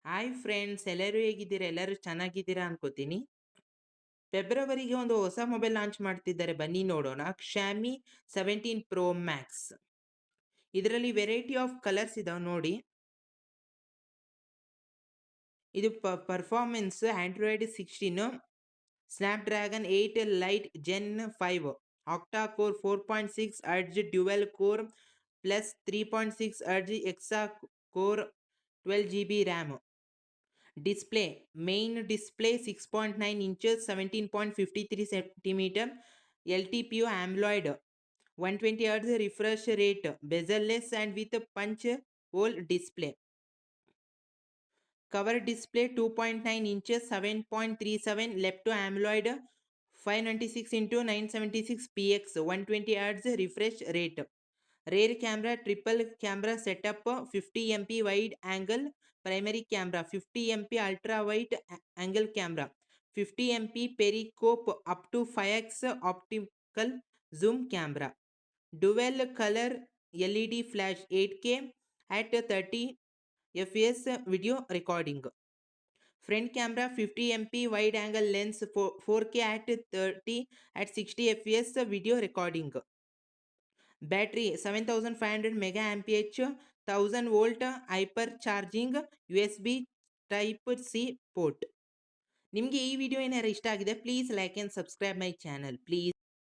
Hi friends, ಎಲ್ಲರೂ ಹೇಗಿದ್ದೀರಾ? ಎಲ್ಲರೂ ಚೆನ್ನಾಗಿದ್ದೀರಾ ಅನ್ಕೋತೀನಿ. ಫೆಬ್ರವರಿಗೆ ಒಂದು ಹೊಸ ಮೊಬೈಲ್ ಲಾಂಚ್ ಮಾಡ್ತಿದ್ದಾರೆ, ಬನ್ನಿ ನೋಡೋಣ. Xiaomi 17 Pro Max. ಇದರಲ್ಲಿ ವೆರೈಟಿ ಆಫ್ ಕಲರ್ಸ್ ಇದಾವೆ ನೋಡಿ. ಇದು performance Android 16 Snapdragon 8 lite gen 5 octa core 4.6 hertz dual core plus 3.6 hertz hexa core 12 GB RAM. Display main display 6.9 inches 17.53 centimeter LTPO AMOLED 120 Hz refresh rate bezel-less and with punch hole display. Cover display 2.9 inches 7.37 Lepto AMOLED 596 into 976 px 120 Hz refresh rate. Rear camera triple camera setup 50 MP wide angle primary camera, 50 MP ultra wide angle camera, 50 MP periscope up to 5x optical zoom camera, dual color LED flash 8K at 30 fps video recording. Front camera 50 MP wide angle lens 4K at 30 at 60 fps video recording. Battery 7500 mega amph 1000 volt hyper charging USB type C port. ನಿಮಗೆ ಈ video ಏನಾದ್ರು ಇಷ್ಟ ಆಗಿದೆ, please like and subscribe my channel please.